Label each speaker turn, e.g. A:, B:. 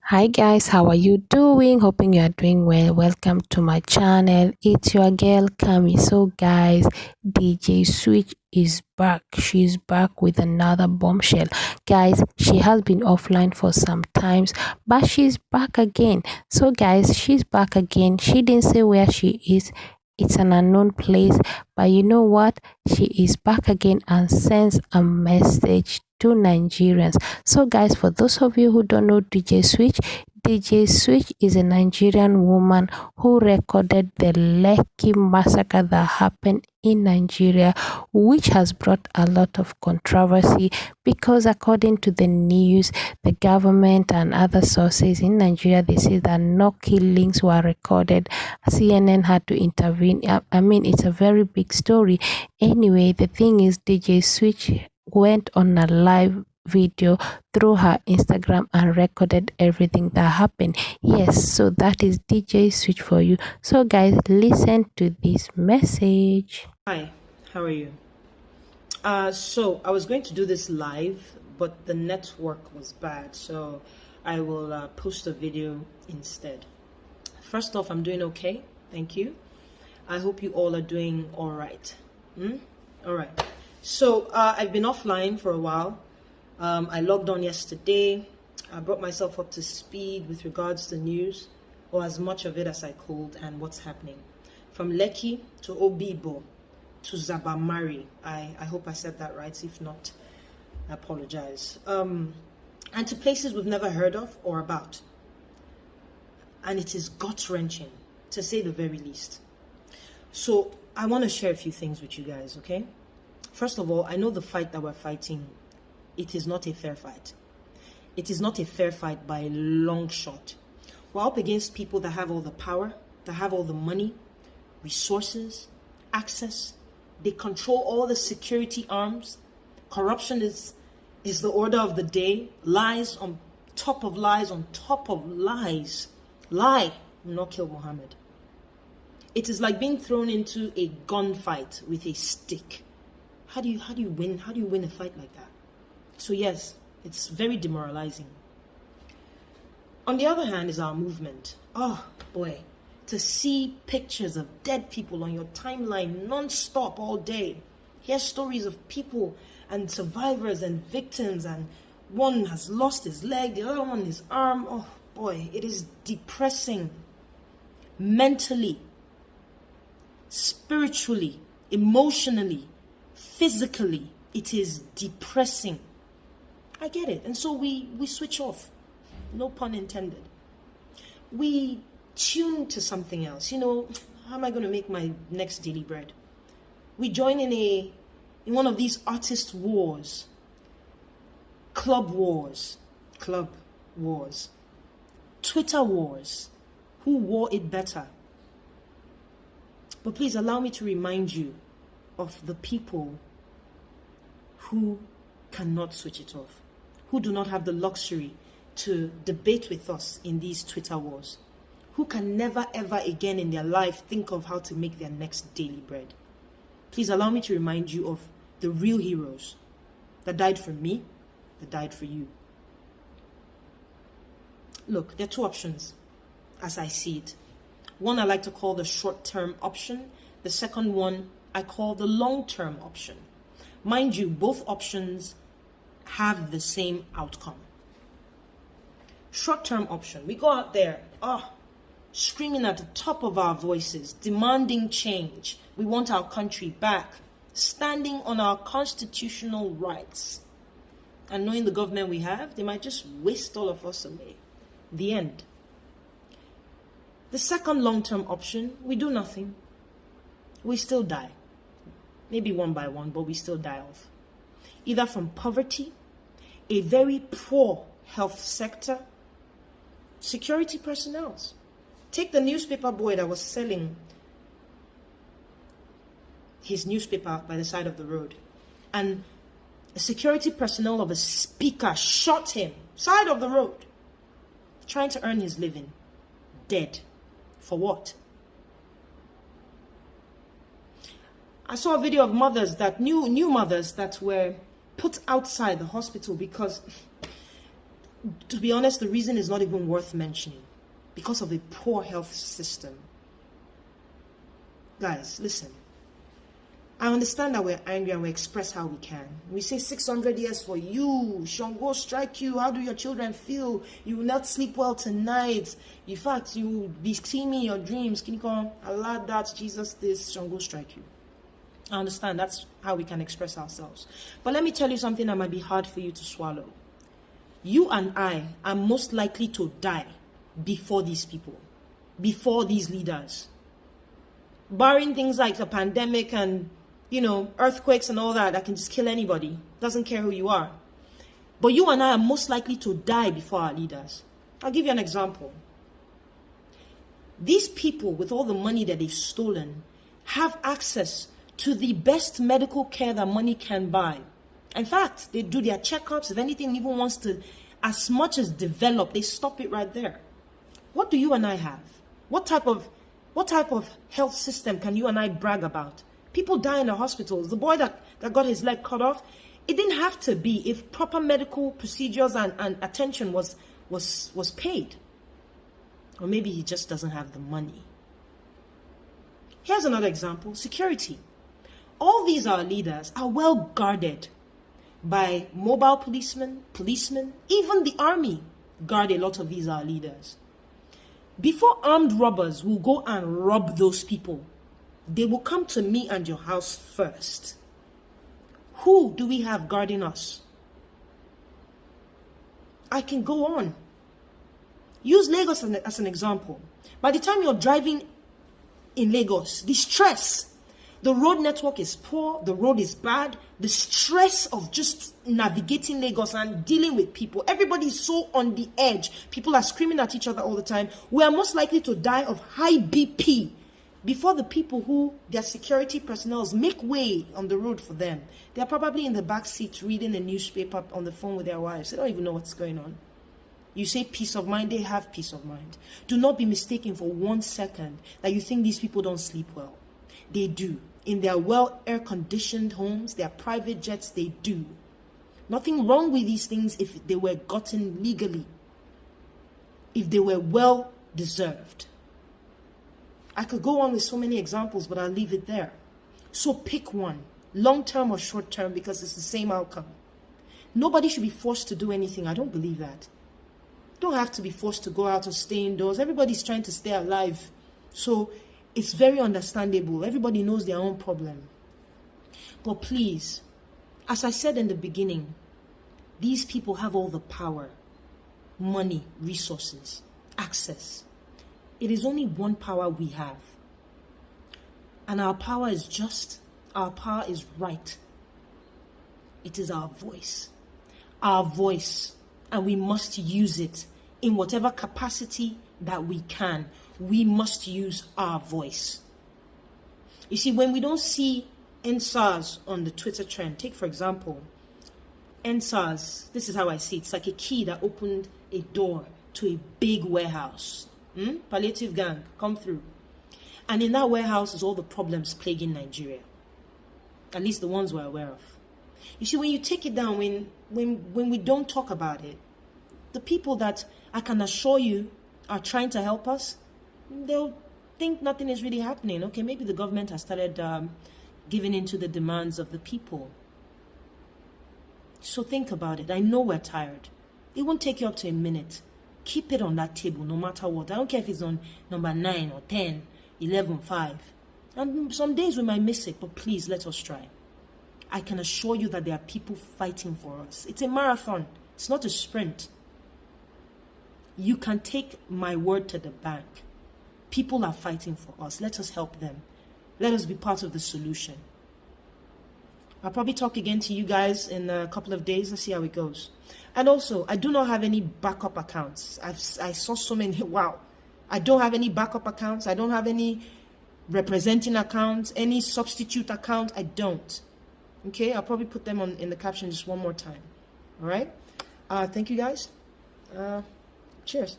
A: Hi guys, how are you doing? Hoping you are doing well. Welcome to my channel. It's your girl Kami. So guys, DJ Switch is back. She's back with another bombshell. Guys, she has been offline for some times, but she's back again. So guys, she's back again. She didn't say where she is. It's an unknown place, but you know what? She is back again and sends a message to Nigerians. So guys, for those of you who don't know DJ Switch is a Nigerian woman who recorded the Lekki massacre that happened in Nigeria, which has brought a lot of controversy because according to the news, the government and other sources in Nigeria, they say that no killings were recorded. CNN had to intervene. I mean, it's a very big story. Anyway, the thing is, DJ Switch went on a live video through her Instagram and recorded everything that happened. Yes, so that is DJ Switch for you. So guys, listen to this message.
B: Hi, how are you? So I was going to do this live, but the network was bad, so I will post a video instead. First off, I'm doing okay, thank you. I hope you all are doing all right. All right. So I've been offline for a while. I logged on yesterday. I brought myself up to speed with regards to news, or as much of it as I could, and what's happening. From Lekki to Obibo to Zabamari. I hope I said that right. If not, I apologize. And to places we've never heard of or about. And it is gut-wrenching, to say the very least. So I want to share a few things with you guys, okay? First of all, I know the fight that we're fighting, it is not a fair fight. It is not a fair fight by a long shot. We're up against people that have all the power, that have all the money, resources, access. They control all the security arms. Corruption is the order of the day. Lies on top of lies on top of lies. Lie will not kill Muhammad. It is like being thrown into a gunfight with a stick. How do you win? How do you win a fight like that? So yes, it's very demoralizing. On the other hand is our movement. Oh boy, to see pictures of dead people on your timeline non-stop all day. Hear stories of people and survivors and victims, and one has lost his leg, the other one his arm. Oh boy, it is depressing. Mentally, spiritually, emotionally, physically, it is depressing. I get it. And so we switch off. No pun intended. We tune to something else. You know, how am I going to make my next daily bread? We join in one of these artist wars. Club wars. Twitter wars. Who wore it better? But please allow me to remind you of the people who cannot switch it off, who do not have the luxury to debate with us in these Twitter wars, who can never ever again in their life think of how to make their next daily bread. Please allow me to remind you of the real heroes that died for me, that died for you. Look, there are two options as I see it. One I like to call the short-term option. The second one I call the long-term option. Mind you, both options have the same outcome. Short-term option, we go out there, screaming at the top of our voices, demanding change. We want our country back, standing on our constitutional rights. And knowing the government we have, they might just waste all of us away. The end. The second long-term option, we do nothing. We still die. Maybe one by one, but we still die off. Either from poverty, a very poor health sector, security personnel. Take the newspaper boy that was selling his newspaper by the side of the road, and a security personnel of a speaker shot him, side of the road, trying to earn his living. Dead. For what? I saw a video of mothers that new mothers that were put outside the hospital because To be honest, the reason is not even worth mentioning. Because of a poor health system. Guys, listen. I understand that we're angry and we express how we can. We say 600 years for you. Shango strike you. How do your children feel? You will not sleep well tonight. In fact, you will be seeing me in your dreams. Kiniko, Allah that, Jesus this, Shango strike you. I understand that's how we can express ourselves. But let me tell you something that might be hard for you to swallow. You and I are most likely to die before these people, before these leaders. Barring things like the pandemic and earthquakes and all that can just kill anybody. Doesn't care who you are. But you and I are most likely to die before our leaders. I'll give you an example. These people, with all the money that they've stolen, have access to the best medical care that money can buy. In fact, they do their checkups. If anything even wants to, as much as develop, they stop it right there. What do you and I have? What type of health system can you and I brag about? People die in the hospitals. The boy that got his leg cut off, it didn't have to be if proper medical procedures and attention was paid. Or maybe he just doesn't have the money. Here's another example, security. All these our leaders are well guarded by mobile policemen, even the army guard a lot of these our leaders. Before armed robbers will go and rob those people, they will come to me and your house first. Who do we have guarding us? I can go on. Use Lagos as an example. By the time you're driving in Lagos, the stress, the road network is poor, the road is bad, the stress of just navigating Lagos and dealing with people. Everybody is so on the edge. People are screaming at each other all the time. We are most likely to die of high BP before the people who their security personnel make way on the road for them. They are probably in the back seat reading a newspaper on the phone with their wives. They don't even know what's going on. You say peace of mind, they have peace of mind. Do not be mistaken for 1 second that you think these people don't sleep well. They do. In their well air-conditioned homes, their private jets, they do. Nothing wrong with these things if they were gotten legally. If they were well deserved. I could go on with so many examples, but I'll leave it there. So pick one, long-term or short-term, because it's the same outcome. Nobody should be forced to do anything. I don't believe that. You don't have to be forced to go out or stay indoors. Everybody's trying to stay alive. So it's very understandable. Everybody knows their own problem. But please, as I said in the beginning, these people have all the power, money, resources, access. It is only one power we have. And our power is just, our power is right. It is our voice. Our voice. And we must use it in whatever capacity that we can. We must use our voice. You see, when we don't see NSARS on the Twitter trend, take for example, NSARS, this is how I see it. It's like a key that opened a door to a big warehouse. Palliative gang, come through. And in that warehouse is all the problems plaguing Nigeria. At least the ones we're aware of. You see, when you take it down, when we don't talk about it, the people that I can assure you are trying to help us, they'll think nothing is really happening. Okay, maybe the government has started giving in to the demands of the people. So think about it. I know we're tired. It won't take you up to a minute. Keep it on that table no matter what. I don't care if it's on number 9 or 10, 11, 5. And some days we might miss it, but please let us try. I can assure you that there are people fighting for us. It's a marathon. It's not a sprint. You can take my word to the bank. People are fighting for us. Let us help them. Let us be part of the solution. I'll probably talk again to you guys in a couple of days. Let's see how it goes. And also, I do not have any backup accounts. I saw so many. Wow. I don't have any backup accounts. I don't have any representing accounts, any substitute account. I don't. Okay, I'll probably put them in the caption just one more time. All right. Thank you guys. Cheers.